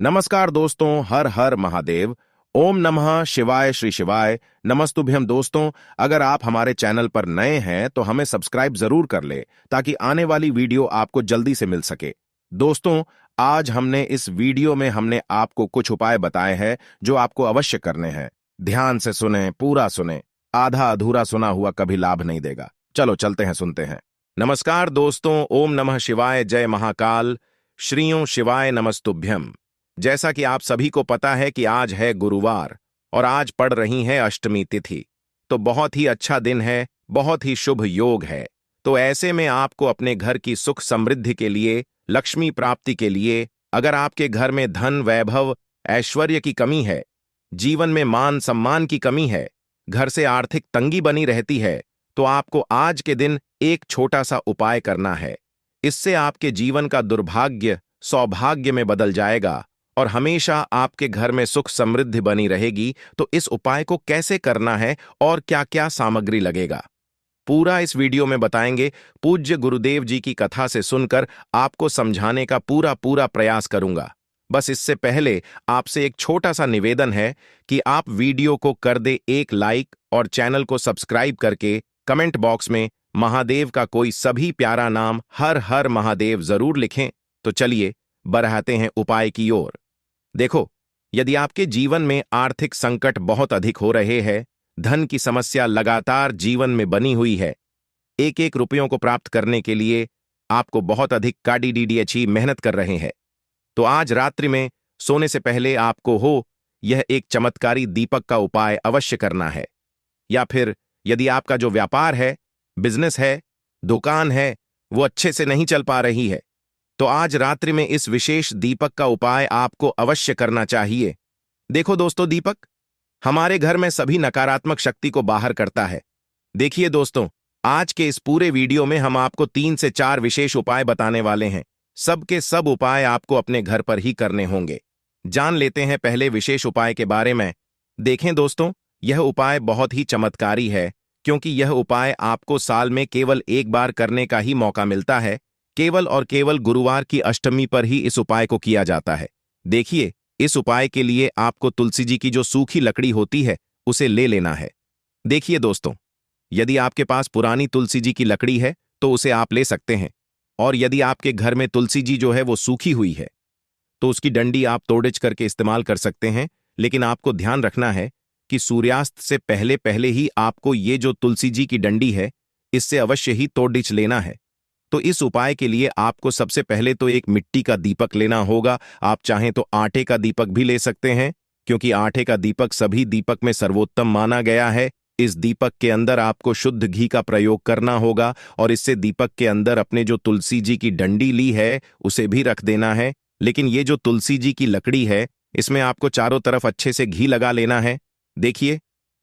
नमस्कार दोस्तों, हर हर महादेव। ओम नमः शिवाय श्री शिवाय। नमस्तुभ्यम दोस्तों, अगर आप हमारे चैनल पर नए हैं तो हमें सब्सक्राइब जरूर कर ले ताकि आने वाली वीडियो आपको जल्दी से मिल सके। दोस्तों, आज इस वीडियो में हमने आपको कुछ उपाय बताए हैं जो आपको अवश्य करने हैं। ध्यान से सुने, पूरा सुने। आधा अधूरा सुना हुआ कभी लाभ नहीं देगा। चलो चलते हैं, सुनते हैं। नमस्कार दोस्तों, ओम नमः शिवाय, जय महाकाल, श्रीयों शिवाय नमस्तुभ्यम। जैसा कि आप सभी को पता है कि आज है गुरुवार और आज पड़ रही है अष्टमी तिथि, तो बहुत ही अच्छा दिन है, बहुत ही शुभ योग है। तो ऐसे में आपको अपने घर की सुख समृद्धि के लिए, लक्ष्मी प्राप्ति के लिए, अगर आपके घर में धन, वैभव, ऐश्वर्य की कमी है, जीवन में मान सम्मान की कमी है, घर से आर्थिक तंगी बनी रहती है, तो आपको आज के दिन एक छोटा सा उपाय करना है। इससे आपके जीवन का दुर्भाग्य सौभाग्य में बदल जाएगा और हमेशा आपके घर में सुख समृद्धि बनी रहेगी। तो इस उपाय को कैसे करना है और क्या क्या सामग्री लगेगा, पूरा इस वीडियो में बताएंगे। पूज्य गुरुदेव जी की कथा से सुनकर आपको समझाने का पूरा प्रयास करूंगा। बस इससे पहले आपसे एक छोटा सा निवेदन है कि आप वीडियो को कर दे एक लाइक और चैनल को सब्सक्राइब करके कमेंट बॉक्स में महादेव का कोई सभी प्यारा नाम हर हर महादेव जरूर लिखें। तो चलिए बढ़ाते हैं उपाय की ओर। देखो, यदि आपके जीवन में आर्थिक संकट बहुत अधिक हो रहे हैं, धन की समस्या लगातार जीवन में बनी हुई है, एक एक रुपयों को प्राप्त करने के लिए आपको बहुत अधिक काडीडीडीएची मेहनत कर रहे हैं, तो आज रात्रि में सोने से पहले आपको यह एक चमत्कारी दीपक का उपाय अवश्य करना है। या फिर यदि आपका जो व्यापार है, बिजनेस है, दुकान है, वो अच्छे से नहीं चल पा रही है, तो आज रात्रि में इस विशेष दीपक का उपाय आपको अवश्य करना चाहिए। देखो दोस्तों, दीपक हमारे घर में सभी नकारात्मक शक्ति को बाहर करता है। देखिए दोस्तों, आज के इस पूरे वीडियो में हम आपको 3 से 4 विशेष उपाय बताने वाले हैं। सब के सब उपाय आपको अपने घर पर ही करने होंगे। जान लेते हैं पहले विशेष उपाय के बारे में। देखें दोस्तों, यह उपाय बहुत ही चमत्कारी है, क्योंकि यह उपाय आपको साल में केवल एक बार करने का ही मौका मिलता है। केवल और केवल गुरुवार की अष्टमी पर ही इस उपाय को किया जाता है। देखिए, इस उपाय के लिए आपको तुलसी जी की जो सूखी लकड़ी होती है उसे ले लेना है। देखिए दोस्तों, यदि आपके पास पुरानी तुलसी जी की लकड़ी है तो उसे आप ले सकते हैं, और यदि आपके घर में तुलसी जी जो है वो सूखी हुई है तो उसकी डंडी आप तोड़िच करके इस्तेमाल कर सकते हैं। लेकिन आपको ध्यान रखना है कि सूर्यास्त से पहले पहले ही आपको ये जो तुलसी जी की डंडी है इससे अवश्य ही तोड़िच लेना है। तो इस उपाय के लिए आपको सबसे पहले तो एक मिट्टी का दीपक लेना होगा। आप चाहें तो आटे का दीपक भी ले सकते हैं, क्योंकि आटे का दीपक सभी दीपक में सर्वोत्तम माना गया है। इस दीपक के अंदर आपको शुद्ध घी का प्रयोग करना होगा और इससे दीपक के अंदर अपने जो तुलसी जी की डंडी ली है उसे भी रख देना है। लेकिन ये जो तुलसी जी की लकड़ी है, इसमें आपको चारों तरफ अच्छे से घी लगा लेना है। देखिए,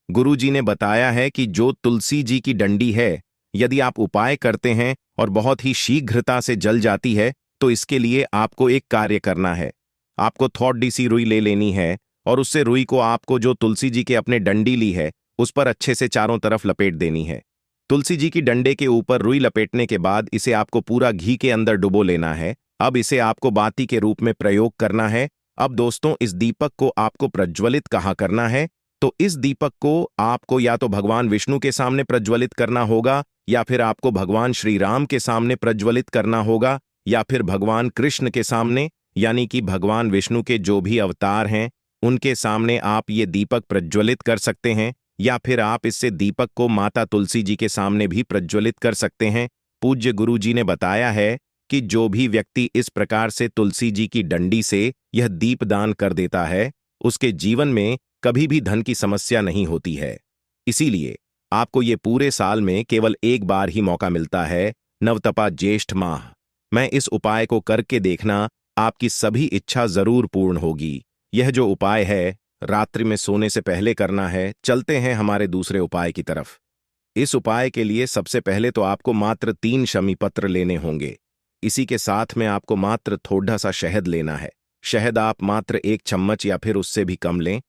गुरु जी ने बताया है कि जो तुलसी जी की डंडी है, यदि आप उपाय करते हैं और बहुत ही शीघ्रता से जल जाती है, तो इसके लिए आपको एक कार्य करना है। आपको थोड़ी सी रुई ले लेनी है और उससे रुई को आपको जो तुलसी जी के अपने डंडी ली है उस पर अच्छे से चारों तरफ लपेट देनी है। तुलसी जी की डंडे के ऊपर रुई लपेटने के बाद इसे आपको पूरा घी के अंदर डुबो लेना है। अब इसे आपको बाती के रूप में प्रयोग करना है। अब दोस्तों, इस दीपक को आपको प्रज्वलित कहाँ करना है? तो इस दीपक को आपको या तो भगवान विष्णु के सामने प्रज्वलित करना होगा, या फिर आपको भगवान श्री राम के सामने प्रज्वलित करना होगा, या फिर भगवान कृष्ण के सामने, यानी कि भगवान विष्णु के जो भी अवतार हैं उनके सामने आप ये दीपक प्रज्वलित कर सकते हैं। या फिर आप इससे दीपक को माता तुलसी जी के सामने भी प्रज्वलित कर सकते हैं। पूज्य गुरु जी ने बताया है कि जो भी व्यक्ति इस प्रकार से तुलसी जी की डंडी से यह दीप दान कर देता है, उसके जीवन में कभी भी धन की समस्या नहीं होती है। इसीलिए आपको ये पूरे साल में केवल एक बार ही मौका मिलता है, नवतपा ज्येष्ठ माह में इस उपाय को करके देखना, आपकी सभी इच्छा जरूर पूर्ण होगी। यह जो उपाय है रात्रि में सोने से पहले करना है। चलते हैं हमारे दूसरे उपाय की तरफ। इस उपाय के लिए सबसे पहले तो आपको मात्र 3 शमी पत्र लेने होंगे। इसी के साथ में आपको मात्र थोड़ा सा शहद लेना है। शहद आप मात्र 1 चम्मच या फिर उससे भी कम लें।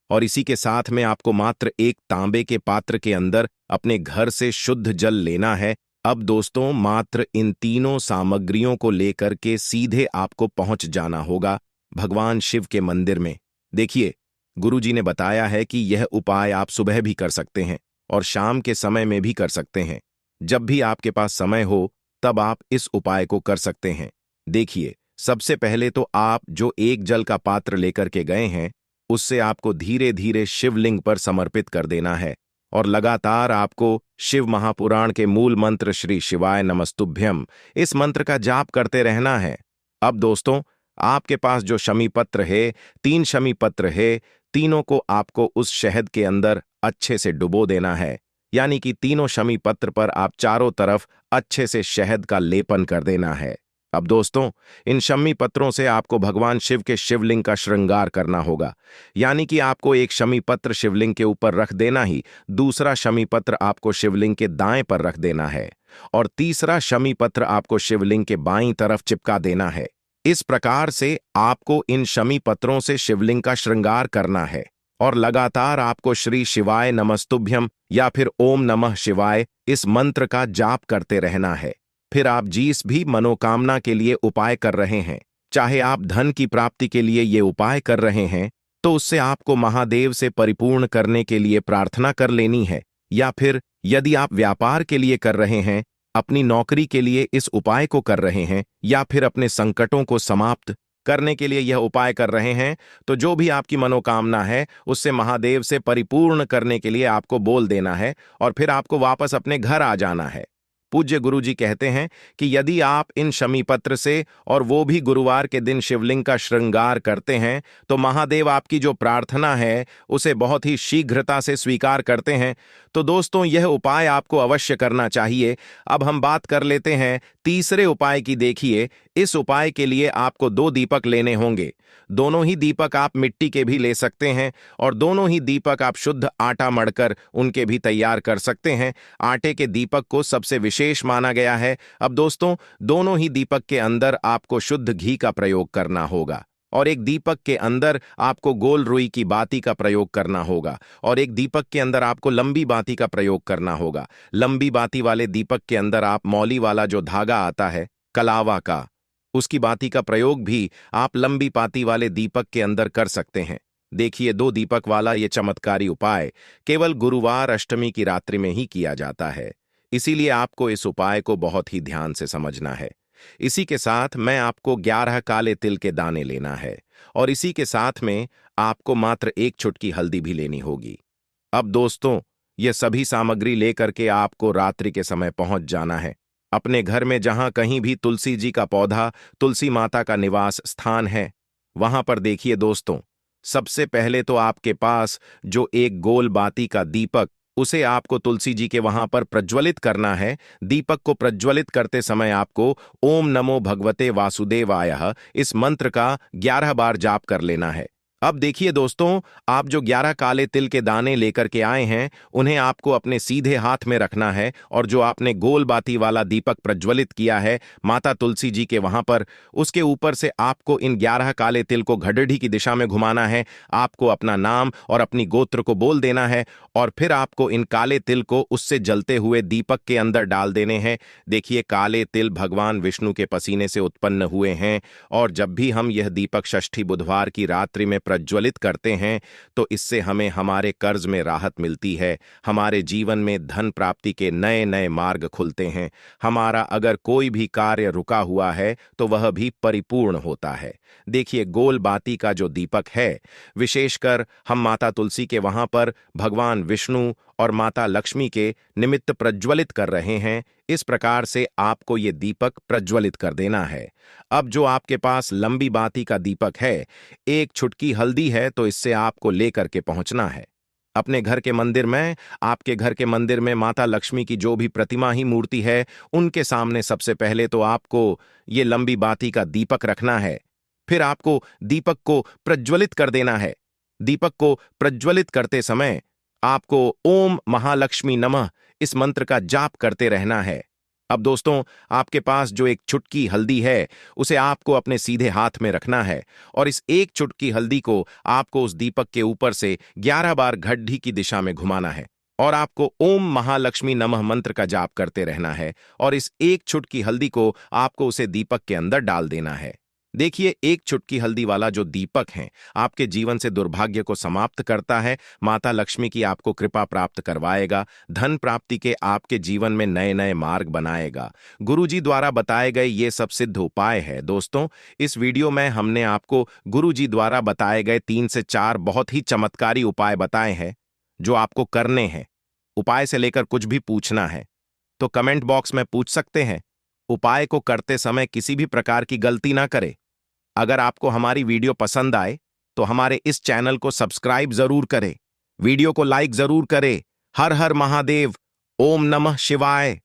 और इसी के साथ में आपको मात्र एक तांबे के पात्र के अंदर अपने घर से शुद्ध जल लेना है। अब दोस्तों, मात्र इन तीनों सामग्रियों को लेकर के सीधे आपको पहुंच जाना होगा भगवान शिव के मंदिर में। देखिए, गुरुजी ने बताया है कि यह उपाय आप सुबह भी कर सकते हैं और शाम के समय में भी कर सकते हैं। जब भी आपके पास समय हो, तब आप इस उपाय को कर सकते हैं। देखिए, सबसे पहले तो आप जो एक जल का पात्र लेकर के गए हैं, उससे आपको धीरे धीरे शिवलिंग पर समर्पित कर देना है और लगातार आपको शिव महापुराण के मूल मंत्र श्री शिवाय नमस्तुभ्यम इस मंत्र का जाप करते रहना है। अब दोस्तों, आपके पास जो शमी पत्र है, 3 शमी पत्र है, तीनों को आपको उस शहद के अंदर अच्छे से डुबो देना है। यानी कि तीनों शमी पत्र पर आप चारों तरफ अच्छे से शहद का लेपन कर देना है। अब दोस्तों, इन शमी पत्रों से आपको भगवान शिव के शिवलिंग का श्रृंगार करना होगा। यानी कि आपको एक शमी पत्र शिवलिंग के ऊपर रख देना ही, दूसरा शमी पत्र आपको शिवलिंग के दाएं पर रख देना है और तीसरा शमी पत्र आपको शिवलिंग के बाईं तरफ चिपका देना है। इस प्रकार से आपको इन शमी पत्रों से शिवलिंग का श्रृंगार करना है और लगातार आपको श्री शिवाय नमस्तुभ्यम या फिर ओम नमः शिवाय इस मंत्र का जाप करते रहना है। फिर आप जिस भी मनोकामना के लिए उपाय कर रहे हैं, चाहे आप धन की प्राप्ति के लिए ये उपाय कर रहे हैं, तो उससे आपको महादेव से परिपूर्ण करने के लिए प्रार्थना कर लेनी है। या फिर यदि आप व्यापार के लिए कर रहे हैं, अपनी नौकरी के लिए इस उपाय को कर रहे हैं, या फिर अपने संकटों को समाप्त करने के लिए यह उपाय कर रहे हैं, तो जो भी आपकी मनोकामना है उससे महादेव से परिपूर्ण करने के लिए आपको बोल देना है और फिर आपको वापस अपने घर आ जाना है। पूज्य गुरुजी कहते हैं कि यदि आप इन शमी पत्र से और वो भी गुरुवार के दिन शिवलिंग का श्रृंगार करते हैं, तो महादेव आपकी जो प्रार्थना है उसे बहुत ही शीघ्रता से स्वीकार करते हैं। तो दोस्तों, यह उपाय आपको अवश्य करना चाहिए। अब हम बात कर लेते हैं तीसरे उपाय की। देखिए, इस उपाय के लिए आपको 2 दीपक लेने होंगे। दोनों ही दीपक आप मिट्टी के भी ले सकते हैं और दोनों ही दीपक आप शुद्ध आटा मढ़कर उनके भी तैयार कर सकते हैं। आटे के दीपक को सबसे विशेष माना गया है। अब दोस्तों, दोनों ही दीपक के अंदर आपको शुद्ध घी का प्रयोग करना होगा और एक दीपक के अंदर आपको गोल रुई की बाती का प्रयोग करना होगा और एक दीपक के अंदर आपको लंबी बाती का प्रयोग करना होगा। लंबी बाती वाले दीपक के अंदर आप मौली वाला जो धागा आता है कलावा का, उसकी बाती का प्रयोग भी आप लंबी बाती वाले दीपक के अंदर कर सकते हैं। देखिए, 2 दीपक वाला ये चमत्कारी उपाय केवल गुरुवार अष्टमी की रात्रि में ही किया जाता है। इसीलिए आपको इस उपाय को बहुत ही ध्यान से समझना है। इसी के साथ मैं आपको 11 काले तिल के दाने लेना है और इसी के साथ में आपको मात्र 1 चुटकी हल्दी भी लेनी होगी। अब दोस्तों, ये सभी सामग्री लेकर के आपको रात्रि के समय पहुंच जाना है अपने घर में। जहां कहीं भी तुलसी जी का पौधा, तुलसी माता का निवास स्थान है, वहां पर देखिए दोस्तों, सबसे पहले तो आपके पास जो एक गोल बाती का दीपक, उसे आपको तुलसी जी के वहां पर प्रज्वलित करना है। दीपक को प्रज्वलित करते समय आपको ओम नमो भगवते वासुदेवाय इस मंत्र का 11 बार जाप कर लेना है। अब देखिए दोस्तों, आप जो 11 काले तिल के दाने लेकर के आए हैं, उन्हें आपको अपने सीधे हाथ में रखना है और जो आपने गोल बाती वाला दीपक प्रज्वलित किया है माता तुलसी जी के वहां पर, उसके ऊपर से आपको इन 11 काले तिल को घड़ढ़ी की दिशा में घुमाना है। आपको अपना नाम और अपनी गोत्र को बोल देना है और फिर आपको इन काले तिल को उससे जलते हुए दीपक के अंदर डाल देने हैं। देखिए, काले तिल भगवान विष्णु के पसीने से उत्पन्न हुए हैं और जब भी हम यह दीपक षष्ठी बुधवार की रात्रि में प्रज्वलित करते हैं, तो इससे हमें हमारे कर्ज में राहत मिलती है, हमारे जीवन में धन प्राप्ति के नए नए मार्ग खुलते हैं। हमारा अगर कोई भी कार्य रुका हुआ है तो वह भी परिपूर्ण होता है। देखिए, गोल बाती का जो दीपक है, विशेषकर हम माता तुलसी के वहां पर भगवान विष्णु और माता लक्ष्मी के निमित्त प्रज्वलित कर रहे हैं। इस प्रकार से आपको ये दीपक प्रज्वलित कर देना है। अब जो आपके पास लंबी बाती का दीपक है, 1 चुटकी हल्दी है, तो इससे आपको लेकर के पहुंचना है अपने घर के मंदिर में। आपके घर के मंदिर में माता लक्ष्मी की जो भी प्रतिमा ही मूर्ति है, उनके सामने सबसे पहले तो आपको ये लंबी बाती का दीपक रखना है। फिर आपको दीपक को प्रज्वलित कर देना है। दीपक को प्रज्वलित करते समय आपको ओम महालक्ष्मी नमः इस मंत्र का जाप करते रहना है। अब दोस्तों, आपके पास जो 1 चुटकी हल्दी है, उसे आपको अपने सीधे हाथ में रखना है और इस 1 चुटकी हल्दी को आपको उस दीपक के ऊपर से 11 बार घड्ढी की दिशा में घुमाना है और आपको ओम महालक्ष्मी नमः मंत्र का जाप करते रहना है और इस 1 चुटकी हल्दी को आपको उसे दीपक के अंदर डाल देना है। देखिए, एक चुटकी हल्दी वाला जो दीपक है आपके जीवन से दुर्भाग्य को समाप्त करता है। माता लक्ष्मी की आपको कृपा प्राप्त करवाएगा। धन प्राप्ति के आपके जीवन में नए नए मार्ग बनाएगा। गुरुजी द्वारा बताए गए ये सब सिद्ध उपाय है। दोस्तों, इस वीडियो में हमने आपको गुरुजी द्वारा बताए गए 3 से 4 बहुत ही चमत्कारी उपाय बताए हैं जो आपको करने हैं। उपाय से लेकर कुछ भी पूछना है तो कमेंट बॉक्स में पूछ सकते हैं। उपाय को करते समय किसी भी प्रकार की गलती ना करें। अगर आपको हमारी वीडियो पसंद आए तो हमारे इस चैनल को सब्सक्राइब जरूर करें। वीडियो को लाइक जरूर करें। हर हर महादेव। ओम नमः शिवाय।